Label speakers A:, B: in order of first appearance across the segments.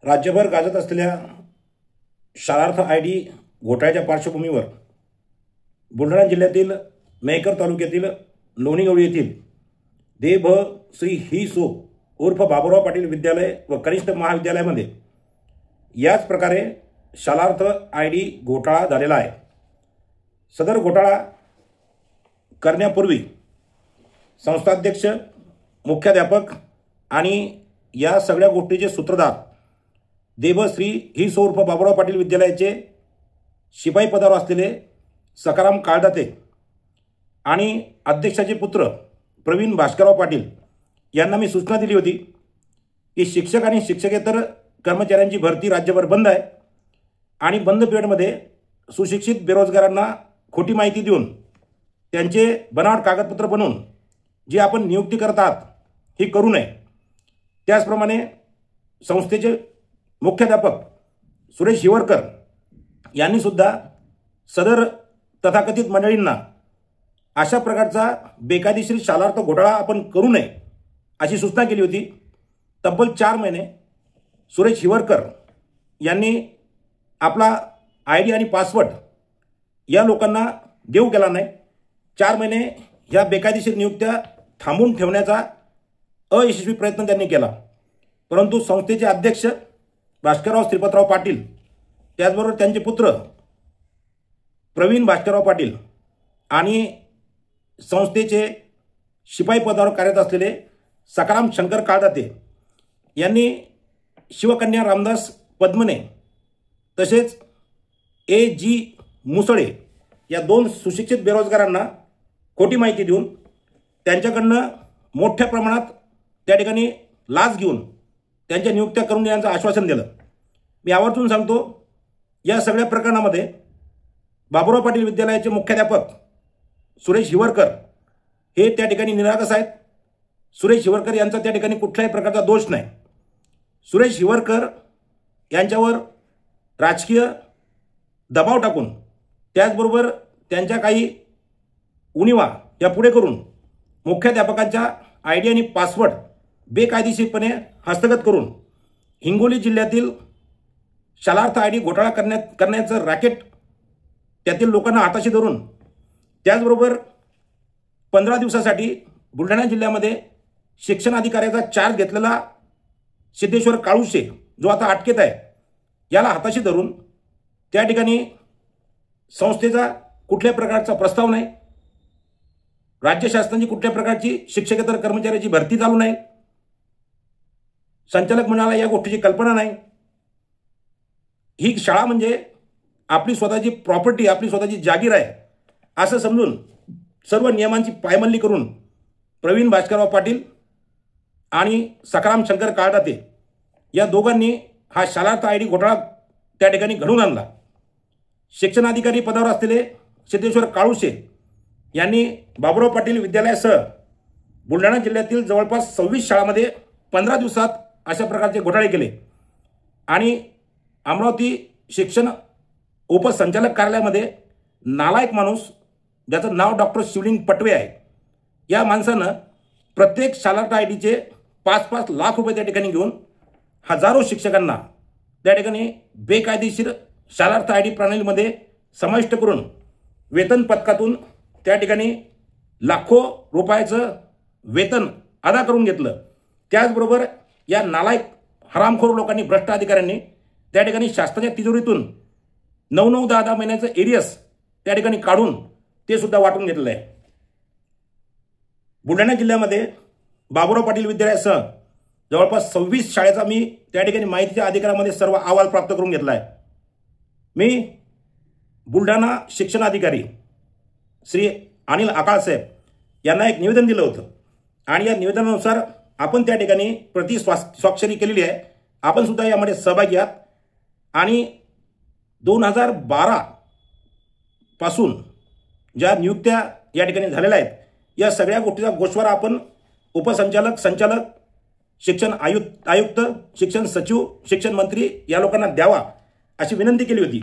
A: राज्यभर गाजत असलेल्या शालार्थ आयडी घोटाळ्याच्या पार्श्वभूमीवर बुलढाणा जिल्ह्यातील मेहकर तालुक्यातील लोणीगवळी येथील देभ श्री ही सो उर्फ बाबुराव पाटील विद्यालय व कनिष्ठ महाविद्यालयामध्ये याच प्रकारे शालार्थ आयडी घोटाळा झालेला आहे। सदर घोटाळा करण्यापूर्वी संस्थाध्यक्ष, मुख्याध्यापक आणि या सगळ्या गोष्टीचे सूत्रधार देवश्री ही सो उर्फ बाबुराव पाटील विद्यालयाचे शिपाई पदावर असलेले सखाराम काळदाते आणि अध्यक्षाचे पुत्र प्रवीण भास्करराव पाटील यांना मी सूचना दिली होती की शिक्षक आणि शिक्षकेतर कर्मचाऱ्यांची भरती राज्यभर बंद आहे आणि बंद पिरियडमध्ये सुशिक्षित बेरोजगारांना खोटी माहिती देऊन त्यांचे बनावट कागदपत्र बनवून जी आपण नियुक्ती करत आहात ही करू नये। त्याचप्रमाणे संस्थेचे मुख्याध्यापक सुरेश हिवरकर यांनी सुद्धा सदर तथाकथित मंडळींना अशा प्रकारचा बेकायदेशीर शालार्थ घोटाळा आपण करू नये अशी सूचना केली होती। तब्बल 4 महिने सुरेश हिवरकर यांनी आपला आयडी आणि पासवर्ड या लोकांना देऊ केला नाही। 4 महिने ह्या बेकायदेशीर नियुक्त्या थांबवून ठेवण्याचा अयशस्वी प्रयत्न त्यांनी केला, परंतु संस्थेचे अध्यक्ष भास्करराव श्रीपतराव पाटील त्याचबरोबर त्यांचे पुत्र प्रवीण भास्करराव पाटील आणि संस्थेचे शिपाई पदावर कार्यरत असलेले सखाराम शंकर काळदाते यांनी शिवकन्या रामदास पद्मने तसेच A.G. मुसळे या 2 सुशिक्षित बेरोजगारांना खोटी माहिती देऊन त्यांच्याकडनं मोठ्या प्रमाणात त्या ठिकाणी लाच घेऊन त्यांच्या नियुक्त्या करून देण्याचं आश्वासन दिलं। मी आवर्जून सांगतो, या सगळ्या प्रकरणामध्ये बाबुराव पाटील विद्यालयाचे मुख्याध्यापक सुरेश हिवरकर हे त्या ठिकाणी निरागस आहेत। सुरेश हिवरकर यांचा त्या ठिकाणी कुठल्याही प्रकारचा दोष नाही। सुरेश हिवरकर यांच्यावर राजकीय दबाव टाकून त्याचबरोबर त्यांच्या काही उणिवा या पुढे करून मुख्याध्यापकांच्या आयडी आणि पासवर्ड बेकायदेशीरपणे हस्तगत करून हिंगोली जिल्ह्यातील शालार्थ आयडी घोटाळा करण्याचं रॅकेट त्यातील लोकांना हाताशी धरून त्याचबरोबर 15 दिवसासाठी बुलढाणा जिल्ह्यामध्ये शिक्षण अधिकाऱ्याचा चार्ज घेतलेला सिद्धेश्वर काळुशे जो आता अटकेत आहे याला हाताशी धरून त्या ठिकाणी संस्थेचा कुठल्याही प्रकारचा प्रस्ताव नाही, राज्य शासनाची कुठल्या प्रकारची शिक्षकेतर कर्मचाऱ्याची भरती चालू नाही, संचालक मंडळाला या गोष्टीची कल्पना नाही। ही शाळा म्हणजे आपली स्वतःची प्रॉपर्टी, आपली स्वतःची जागीर आहे असं समजून सर्व नियमांची पायमल्ली करून प्रवीण भास्करराव पाटील आणि सखाराम शंकर काळदाते या दोघांनी हा शालार्थ आयडी घोटाळा त्या ठिकाणी घडवून आणला। शिक्षणाधिकारी पदावर असलेले सिद्धेश्वर काळुशे यांनी बाबुराव पाटील विद्यालयासह बुलढाणा जिल्ह्यातील जवळपास 26 शाळांमध्ये 15 दिवसात अशा प्रकारचे घोटाळे केले आणि अमरावती शिक्षण उपसंचालक कार्यालयामध्ये नालायक माणूस ज्याचं नाव डॉक्टर शिवलिंग पटवे आहे या माणसानं प्रत्येक शालार्थ आयडीचे 5-5 लाख रुपये त्या ठिकाणी घेऊन हजारो शिक्षकांना त्या ठिकाणी बेकायदेशीर शालार्थ आयडी प्रणालीमध्ये समाविष्ट करून वेतन पथकातून त्या ठिकाणी लाखो रुपयाचं वेतन अदा करून घेतलं। त्याचबरोबर या नालायक हरामखोर लोकांनी, भ्रष्ट अधिकाऱ्यांनी त्या ठिकाणी शासनाच्या तिजोरीतून 9-9, 10-10 महिन्याचं एरियस त्या ठिकाणी काढून ते सुद्धा वाटून घेतलेलं आहे। बुलढाणा जिल्ह्यामध्ये बाबुराव पाटील विद्यालयासह जवळपास 26 शाळेचा मी त्या ठिकाणी माहितीच्या अधिकारामध्ये सर्व अहवाल प्राप्त करून घेतला आहे। मी बुलढाणा शिक्षणाधिकारी श्री अनिल आकाळसाहेब यांना एक निवेदन दिलं होतं आणि या निवेदनानुसार आपण त्या ठिकाणी स्वाक्षरी केलेली आहे। आपण सुद्धा यामध्ये सहभागी आहात आणि 2012 पासून ज्या नियुक्त्या या ठिकाणी झालेल्या आहेत या सगळ्या गोष्टीचा गोषवारा आपण उपसंचालक, संचालक, शिक्षण आयुक्त, शिक्षण सचिव, शिक्षण मंत्री या लोकांना द्यावा अशी विनंती केली होती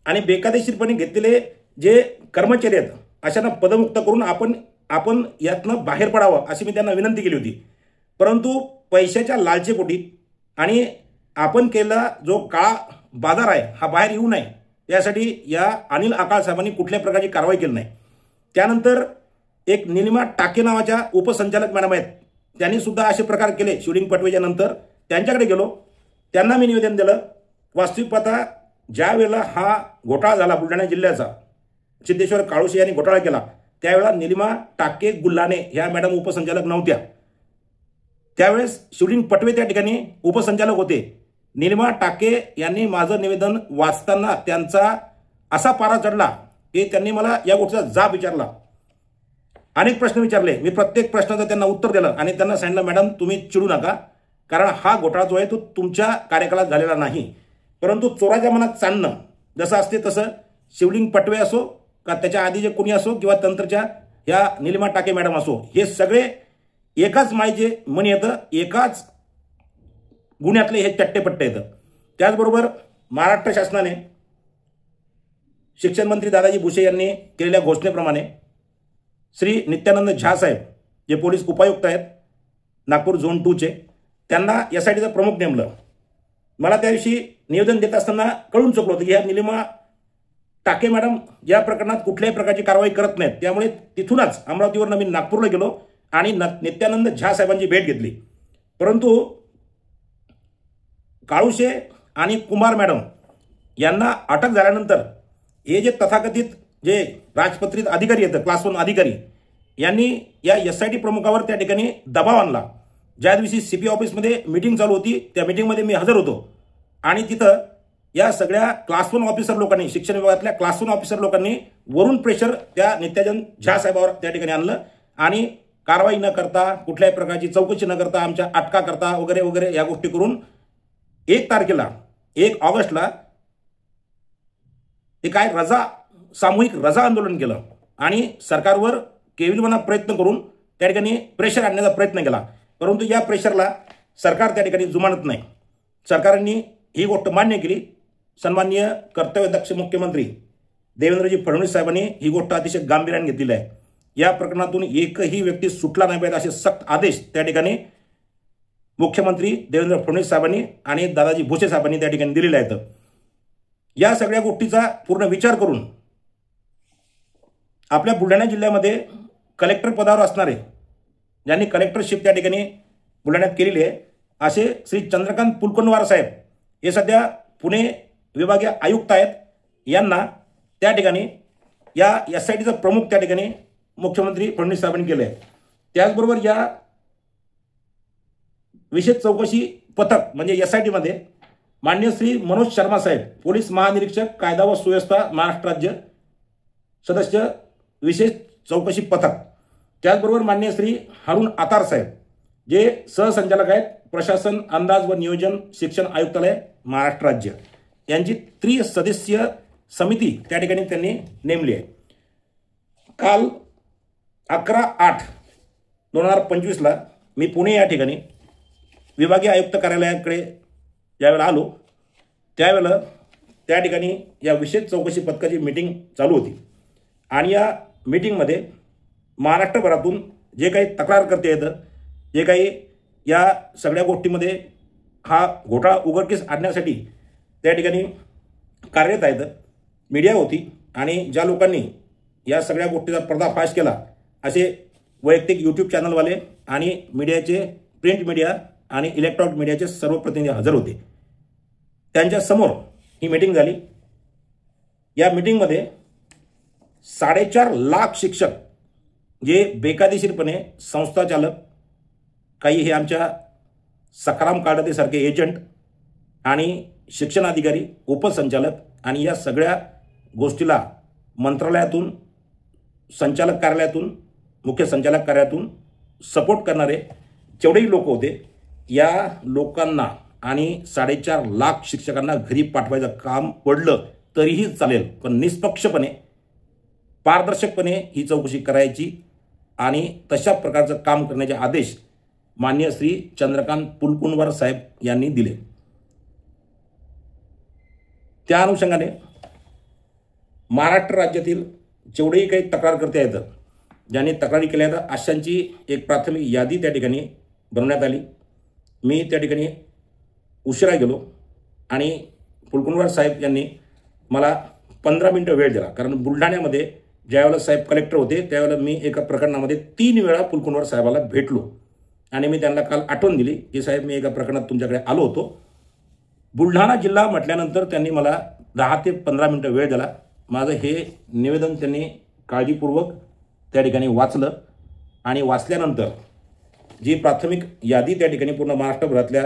A: आणि बेकायदेशीरपणे घेतलेले जे कर्मचारी आहेत अशांना पदमुक्त करून आपण यातनं बाहेर पडावं अशी मी त्यांना विनंती केली होती। परंतु पैशाच्या लालसेपोटी आणि आपण केलेला जो काळा बाजार आहे हा बाहेर येऊ नये यासाठी या अनिल आकाळ साहेबांनी कुठल्याही प्रकारची कारवाई केली नाही. त्यानंतर एक निलिमा टाके नावाच्या उपसंचालक मॅडम आहेत, त्यांनी सुद्धा असे प्रकार केले. शिवलिंग पटवेच्या नंतर त्यांच्याकडे गेलो, त्यांना मी निवेदन दिलं. वास्तविक पाहता ज्या वेळेला हा घोटाळा झाला बुलढाणा जिल्ह्याचा, सिद्धेश्वर काळुशे यांनी घोटाळा केला, त्यावेळेला निलिमा टाके गुल्हाने ह्या मॅडम उपसंचालक नव्हत्या. त्यावेळेस शिवलिंग पटवे त्या ठिकाणी उपसंचालक होते. निलिमा टाके यांनी माझं निवेदन वाचताना त्यांचा असा पारा चढला की त्यांनी मला या गोष्टीचा जाब विचारला, अनेक प्रश्न विचारले. मी प्रत्येक प्रश्नाचं त्यांना उत्तर दिलं आणि त्यांना सांगितलं, मॅडम तुम्ही चिडू नका, कारण हा घोटाळा जो आहे तो तुमच्या कार्यकाळात झालेला नाही, परंतु चोराच्या मनात चालणं जसं असते तसं शिवलिंग पटवे असो का त्याच्या आधी जे कोणी असो किंवा तंत्रच्या ह्या निलिमा टाके मॅडम असो, हे सगळे एकाच मायेचे मन येतं, एकाच गुन्ह्यातले हे चट्टेपट्टे येतं. त्याचबरोबर महाराष्ट्र शासनाने शिक्षण मंत्री दादाजी भुसे यांनी केलेल्या घोषणेप्रमाणे श्री नित्यानंद झा साहेब जे पोलीस उपायुक्त आहेत नागपूर झोन 2चे, त्यांना एसआयटीचं प्रमुख नेमलं. मला त्या दिवशी निवेदन देत असताना कळून चुकलं होतं की ह्या निलिमा टाके मॅडम या प्रकरणात कुठल्याही प्रकारची कारवाई करत नाहीत. त्यामुळे तिथूनच अमरावतीवरून मी नागपूरला गेलो आणि नित्यानंद झा साहेबांची भेट घेतली. परंतु काळुशे आणि कुमार मॅडम यांना अटक झाल्यानंतर हे जे तथाकथित जे राजपत्रित अधिकारी आहेत, क्लास 1 अधिकारी, यांनी या एसआयटी प्रमुखावर त्या ठिकाणी दबाव आणला. ज्या दिवशी सीपी ऑफिसमध्ये मीटिंग चालू होती त्या मीटिंगमध्ये मी हजर होतो आणि तिथं या सगळ्या क्लास 1 ऑफिसर लोकांनी, शिक्षण विभागातल्या क्लास 1 ऑफिसर लोकांनी वरून प्रेशर त्या नित्यानंद झा साहेबावर त्या ठिकाणी आणलं आणि कारवाई न करता, कुठल्याही प्रकारची चौकशी न करता, आमच्या अटका करता वगैरे वगैरे या गोष्टी करून 1 तारखेला 1 ऑगस्टला ते काय सामूहिक रजा आंदोलन केलं आणि सरकारवर केविलवाना प्रयत्न करून त्या ठिकाणी प्रेशर आणण्याचा प्रयत्न केला. परंतु या प्रेशरला सरकार त्या ठिकाणी जुमानत नाही. सरकारने ही गोष्ट मान्य केली. सन्माननीय कर्तव्यदक्ष मुख्यमंत्री देवेंद्रजी फडणवीस साहेबांनी ही गोष्ट अतिशय गांभीर्याने घेतलेली आहे. या प्रकरणातून एकही व्यक्ती सुटला नाही पाहिजे असे सक्त आदेश त्या ठिकाणी मुख्यमंत्री देवेंद्र फडणवीस साहेबांनी आणि दादाजी भुसे साहेबांनी त्या ठिकाणी दिलेले आहेत. या सगळ्या गोष्टीचा पूर्ण विचार करून आपल्या बुलढाणा जिल्ह्यामध्ये कलेक्टर पदावर असणारे, ज्यांनी कलेक्टरशिप त्या ठिकाणी बुलढाण्यात केलेली आहे, असे श्री चंद्रकांत पुलकुंडवार साहेब हे सध्या पुणे विभागीय आयुक्त आहेत. यांना त्या ठिकाणी या एसआयटीचं प्रमुख त्या ठिकाणी मुख्यमंत्री फडणवीस साहेबांनी केलं आहे. त्याचबरोबर या विशेष चौकशी पथक म्हणजे एसआयटीमध्ये मान्य श्री मनोज शर्मा साहेब, पोलीस महानिरीक्षक कायदा व सुव्यवस्था महाराष्ट्र राज्य, सदस्य विशेष चौकशी पथक. त्याचबरोबर मान्य श्री हारून आतार साहेब जे सहसंचालक आहेत प्रशासन अंदाज व नियोजन शिक्षण आयुक्तालय महाराष्ट्र राज्य, यांची त्रिसदस्यीय समिती त्या ठिकाणी त्यांनी नेमली आहे. काल 11/8/2025ला मी पुणे या ठिकाणी विभागीय आयुक्त कार्यालयाकडे ज्यावेळेला आलो त्यावेळेला त्या ठिकाणी या विशेष चौकशी पथकाची मीटिंग चालू होती आणि या मीटिंगमध्ये महाराष्ट्रभरातून जे काही तक्रारकर्ते येतं, जे काही या सगळ्या गोष्टीमध्ये हा घोटाळा उघडकीस आणण्यासाठी त्या ठिकाणी कार्यरत आहेत, मीडिया होती आणि ज्या लोकांनी या सगळ्या गोष्टीचा पर्दाफाश केला असे वैयक्तिक यूट्यूब चॅनलवाले आणि मीडियाचे, प्रिंट मीडिया आणि इलेक्ट्रॉनिक मीडियाचे सर्व प्रतिनिधी हजर होते. त्यांच्यासमोर ही मीटिंग झाली. या मीटिंगमध्ये 4.5 लाख शिक्षक जे बेकायदेशीरपणे संस्थाचालक, काही हे आमच्या सकाराम काळातेसारखे एजंट आणि शिक्षणाधिकारी, उपसंचालक आणि या सगळ्या गोष्टीला मंत्रालयातून, संचालक कार्यालयातून, मुख्य संचालक कार्यालयातून सपोर्ट करणारे जेवढेही लोक होते, या लोकांना आणि 4.5 लाख शिक्षकांना घरी पाठवायचं काम पडलं तरीही चालेल, पण निष्पक्षपणे, पारदर्शकपणे ही चौकशी करायची आणि तशा प्रकारचं काम करण्याचे आदेश मान्य श्री चंद्रकांत पुलकुंडवार साहेब यांनी दिले. त्या अनुषंगाने महाराष्ट्र राज्यातील जेवढेही काही तक्रारकर्ते आहेत, ज्यांनी तक्रारी केल्या आहेत, अशांची एक प्राथमिक यादी त्या ठिकाणी बनवण्यात आली. मी त्या ठिकाणी उशिरा गेलो आणि फुलकुंडवार साहेब यांनी मला 15 मिनटं वेळ दिला, कारण बुलढाण्यामध्ये ज्यावेळेला साहेब कलेक्टर होते त्यावेळेला मी एका प्रकरणामध्ये 3 वेळा फुलकुंडवार साहेबाला भेटलो आणि मी त्यांना काल आठवण दिली की साहेब मी एका प्रकरणात तुमच्याकडे आलो होतो. बुलढाणा जिल्हा म्हटल्यानंतर त्यांनी मला 10 ते 15 मिनटं वेळ दिला. माझं हे निवेदन त्यांनी काळजीपूर्वक त्या ठिकाणी वाचलं आणि वाचल्यानंतर जी प्राथमिक यादी त्या ठिकाणी पूर्ण महाराष्ट्रभरातल्या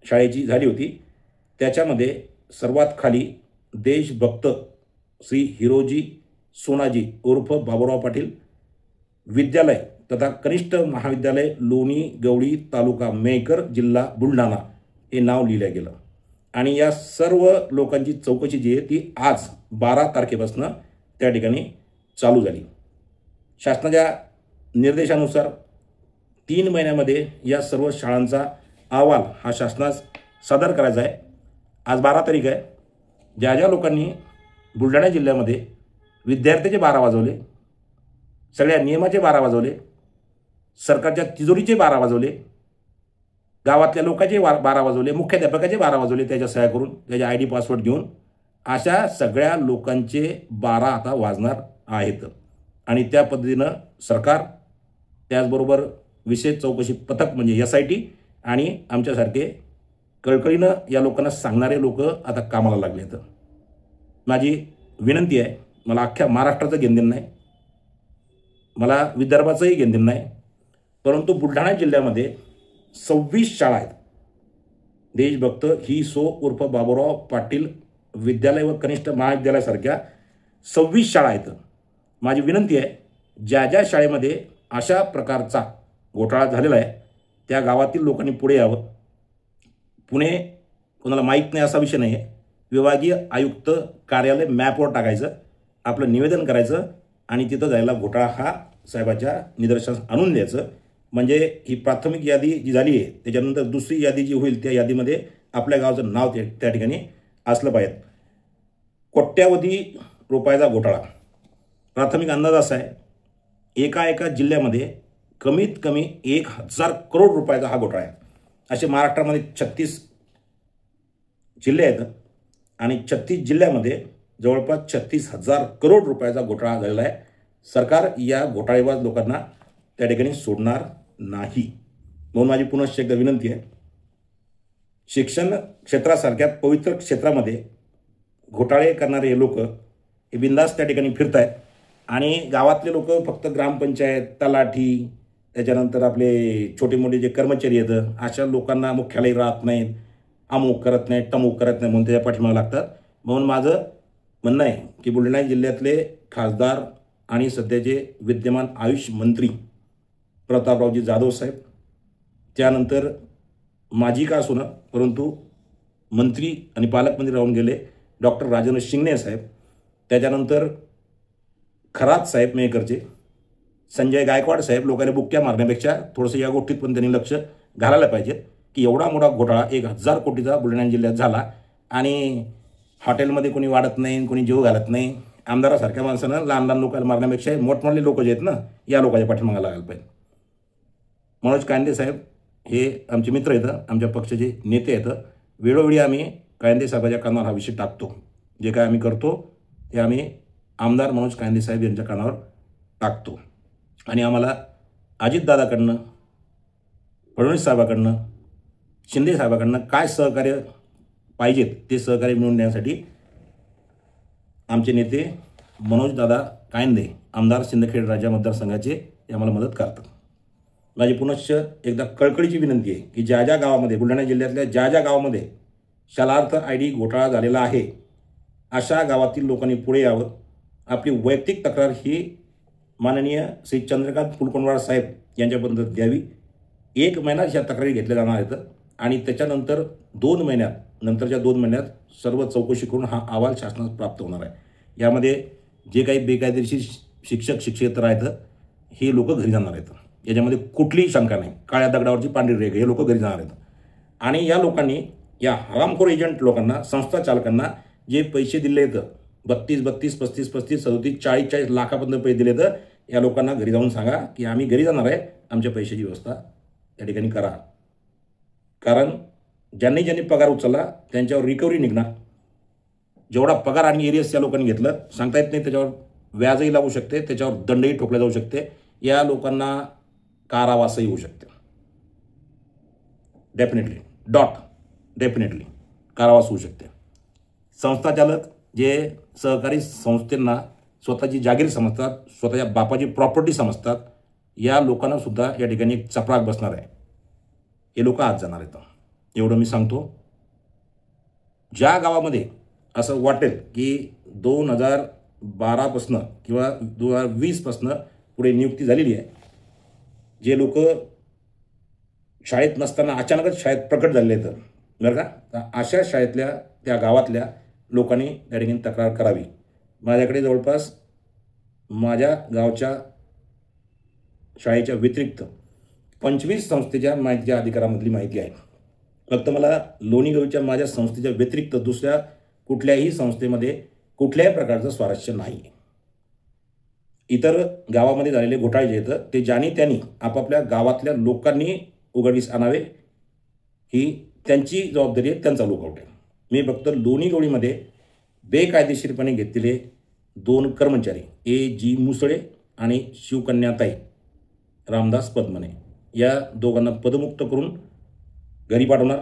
A: शाळेची झाली होती त्याच्यामध्ये सर्वात खाली देशभक्त श्री हिरोजी सोनाजी उर्फ बाबूराव पाटील विद्यालय तथा कनिष्ठ महाविद्यालय लोणी गवळी तालुका मेहकर जिल्हा बुलढाणा हे नाव लिहिलं गेलं आणि या सर्व लोकांची चौकशी जी आहे ती आज 12 तारखेपासून त्या ठिकाणी चालू झाली. शासनाच्या निर्देशानुसार 3 महिन्यामध्ये या सर्व शाळांचा अहवाल हा शासनास सादर करायचा आहे. आज 12 तारीख आहे. ज्या ज्या लोकांनी बुलढाणा जिल्ह्यामध्ये विद्यार्थ्याचे 12 वाजवले, सगळ्या नियमाचे 12 वाजवले, सरकारच्या तिजोरीचे 12 वाजवले, गावातल्या लोकांचे 12 वाजवले, मुख्याध्यापकाचे 12 वाजवले त्याच्या सह्या करून त्याच्या ID पासवर्ड घेऊन, अशा सगळ्या लोकांचे 12 आता वाजणार आहेत आणि त्या पद्धतीनं सरकार त्याचबरोबर विशेष चौकशी पथक म्हणजे SIT आणि आमच्यासारखे कळकळीनं या लोकांना सांगणारे लोक आता कामाला लागले. तर माझी विनंती आहे, मला अख्ख्या महाराष्ट्राचं घेणदेण नाही, मला विदर्भाचंही घेणदेण नाही, परंतु बुलढाणा जिल्ह्यामध्ये 26 शाळा आहेत. देशभक्त ही सो उर्फ बाबूराव पाटील विद्यालय व कनिष्ठ महाविद्यालयासारख्या 26 शाळा आहेत. माझी विनंती आहे, ज्या ज्या शाळेमध्ये अशा प्रकारचा घोटाळा झालेला आहे त्या गावातील लोकांनी पुढे यावं. पुणे कोणाला माहीत नाही असा विषय नाही आहे. विभागीय आयुक्त कार्यालय मॅपवर टाकायचं, आपलं निवेदन करायचं आणि तिथं जायला घोटाळा हा साहेबाच्या निदर्शनास आणून द्यायचं. म्हणजे ही प्राथमिक यादी जी झाली आहे त्याच्यानंतर दुसरी यादी जी होईल त्या यादीमध्ये आपल्या गावाचं नाव त्या ठिकाणी असलं पाहिजे. कोट्यावधी रुपयाचा घोटाळा. प्राथमिक अंदाज असा आहे, एका जिल्ह्यामध्ये कमीत कमी 1000 करोड रुपयाचा हा घोटाळा आहे. असे महाराष्ट्रामध्ये 36 जिल्हे आहेत आणि 36 जिल्ह्यामध्ये जवळपास 36,000 करोड रुपयाचा घोटाळा झालेला आहे. सरकार या घोटाळेबाज लोकांना त्या ठिकाणी सोडणार नाही. म्हणून माझी पुनश्च एकदा विनंती आहे, शिक्षण क्षेत्रासारख्या पवित्र क्षेत्रामध्ये घोटाळे करणारे हे लोक हे बिंदास त्या ठिकाणी फिरत आहेत आणि गावातले लोक फक्त ग्रामपंचायत तलाठी त्याच्यानंतर आपले छोटे मोठे जे कर्मचारी आहेत अशा लोकांना मुख्यालय राहत नाहीत, अमुक करत नाहीत टमुक करत नाही म्हणून त्याच्या पाठीमागे लागतात. म्हणून माझं म्हणणं आहे की बुलढाणा जिल्ह्यातले खासदार आणि सध्याचे विद्यमान आयुष मंत्री प्रतापरावजी जाधव साहेब, त्यानंतर माजी का असो ना परंतु मंत्री आणि पालकमंत्री राहून गेले डॉक्टर राजेंद्र शिंगणे साहेब, त्याच्यानंतर खरात साहेब मेहकरचे, संजय गायकवाड साहेब, लोकांना बुक्क्या मारण्यापेक्षा थोडंसं या गोष्टीत पण त्यांनी लक्ष घालायला पाहिजे की एवढा मोठा घोटाळा 1000 कोटीचा बुलढाणा जिल्ह्यात झाला आणि हॉटेलमध्ये कोणी वाढत नाही, कोणी जीव घालत नाही. आमदारासारख्या माणसानं लहान लहान लोकांना मारण्यापेक्षा मोठमोठे लोक जे आहेत ना या लोकांच्या पाठीमागे लागायला पाहिजे. मनोज कांदे साहेब हे आमचे मित्र आहेत, आमच्या पक्षाचे नेते आहेत. वेळोवेळी आम्ही कांदे साहेबाच्या कानावर हा विषय टाकतो. जे काय आम्ही करतो ते आम्ही आमदार मनोज कांदे साहेब यांच्या कानावर टाकतो आणि आम्हाला अजितदादाकडनं, फडणवीस साहेबाकडनं, शिंदे साहेबाकडनं काय सहकार्य पाहिजेत ते सहकार्य मिळवून देण्यासाठी आमचे नेते मनोजदादा कांदे आमदार सिंदखेड राजा मतदारसंघाचे ते आम्हाला मदत करतात. माझी पुनश्च एकदा कळकळीची विनंती आहे की ज्या ज्या गावामध्ये बुलढाणा जिल्ह्यातल्या ज्या ज्या गावामध्ये शालार्थ ID घोटाळा झालेला आहे अशा गावातील लोकांनी पुढे यावं. आपली वैयक्तिक तक्रार ही माननीय श्री चंद्रकांत फुलकुंडवार साहेब यांच्यापर्यंत द्यावी. 1 महिन्यात ह्या तक्रारी घेतल्या जाणार आहेत आणि त्याच्यानंतर 2 महिन्यात नंतरच्या 2 महिन्यात सर्व चौकशी करून हा अहवाल शासनास प्राप्त होणार आहे. यामध्ये जे काही बेकायदेशीर शिक्षक शिक्षकेतर आहेत हे लोक घरी जाणार आहेत, याच्यामध्ये कुठलीही शंका नाही. काळ्या दगडावरची पांढरी रेघ, हे लोक घरी जाणार आहेत. आणि या लोकांनी या हरामखोर एजंट लोकांना, संस्था चालकांना जे पैसे दिले आहेत 32, 35, 37, 40 लाखापर्यंत पैसे दिले तर या लोकांना घरी जाऊन सांगा की आम्ही घरी जाणार आहे, आमच्या पैशाची व्यवस्था त्या ठिकाणी करा. कारण ज्यांनी ज्यांनी पगार उचलला त्यांच्यावर रिकव्हरी निघणार. जेवढा पगार आणि एरियस त्या लोकांनी घेतलं सांगता येत नाही, त्याच्यावर व्याजही लागू शकते, त्याच्यावर दंडही ठोकला जाऊ शकते, या लोकांना कारावासही होऊ शकते. डेफिनेटली कारावास होऊ शकते. संस्थाचालक जे सहकारी संस्थेंना स्वतःची जागीर समजतात, स्वतःच्या बापाची प्रॉपर्टी समजतात, या लोकांना सुद्धा या ठिकाणी एक चपराक बसणार आहे. हे लोक आज जाणार आहेत. एवढं मी सांगतो. ज्या गावामध्ये असं वाटेल की 2012पासून किंवा 2020पासून पुढे नियुक्ती झालेली आहे, जे लोक शाळेत नसताना अचानकच शाळेत प्रकट झालेले आहेत बरं का, तर अशा शाळेतल्या त्या गावातल्या लोकांनी त्या ठिकाणी तक्रार करावी. माझ्याकडे जवळपास माझ्या गावच्या शाळेच्या व्यतिरिक्त 25 संस्थेच्या माहितीच्या अधिकारामधली माहिती आहे. फक्त मला लोणीगवळीच्या माझ्या संस्थेच्या व्यतिरिक्त दुसऱ्या कुठल्याही संस्थेमध्ये कुठल्याही प्रकारचं स्वारस्य नाही. इतर गावामध्ये झालेले घोटाळे जे आहेत ते ज्यानी त्यांनी आपापल्या गावातल्या लोकांनी उघडकीस आणावे, ही त्यांची जबाबदारी आहे, त्यांचा लुकआउट आहे. मी फक्त लोणीगवळीमध्ये बेकायदेशीरपणे घेतलेले 2 कर्मचारी A.G. मुसळे आणि शिवकन्याताई रामदास पद्मने या दोघांना पदमुक्त करून घरी पाठवणार.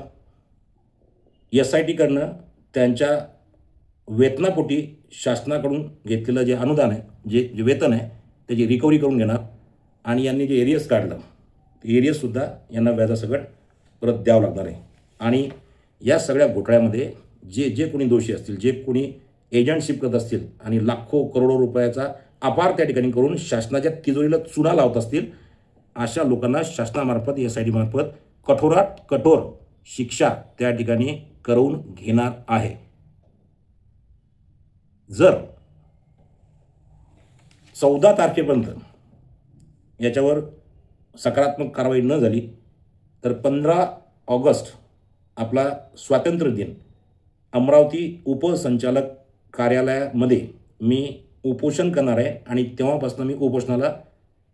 A: SIT करणं त्यांच्या वेतनापोटी शासनाकडून घेतलेलं जे अनुदान आहे, जे वेतन आहे, त्याची रिकव्हरी करून घेणार. आणि यांनी जे एरियस काढलं ते एरियससुद्धा यांना व्याजासकट परत द्यावं लागणार आहे. आणि या सगळ्या घोटाळ्यामध्ये जे कोणी दोषी असतील, जे कोणी एजंटशिप करत असतील आणि लाखो करोडो रुपयाचा अपार त्या ठिकाणी करून शासनाच्या तिजोरीला चुना लावत असतील, अशा लोकांना शासनामार्फत SIT मार्फत कठोरात कठोर शिक्षा त्या ठिकाणी करवून घेणार आहे. जर 14 तारखेपर्यंत याच्यावर सकारात्मक कारवाई न झाली तर 15 ऑगस्ट आपला स्वातंत्र्य दिन अमरावती उपसंचालक कार्यालयामध्ये मी उपोषण करणार आहे. आणि तेव्हापासून मी उपोषणाला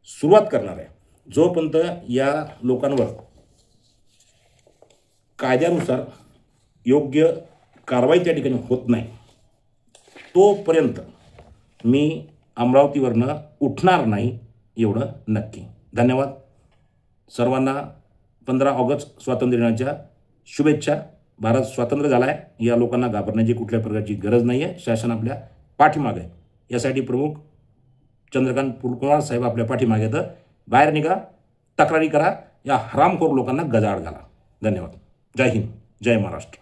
A: सुरुवात करणार आहे. जोपर्यंत या लोकांवर कायद्यानुसार योग्य कारवाई त्या ठिकाणी होत नाही, तोपर्यंत मी अमरावतीवरनं उठणार नाही, एवढं नक्की. धन्यवाद. सर्वांना 15 ऑगस्ट स्वातंत्र्य दिनाच्या शुभेच्छा. भारत स्वातंत्र्य झाला आहे, या लोकांना घाबरण्याची कुठल्या प्रकारची गरज नाही आहे. शासन आपल्या पाठीमागे आहे. यासाठी प्रमुख चंद्रकांत फुलकुमार साहेब आपल्या पाठीमागे तर बाहेर निघा, तक्रारी करा, या हरामखोर लोकांना गजाआड घाला. धन्यवाद. जय हिंद, जय महाराष्ट्र.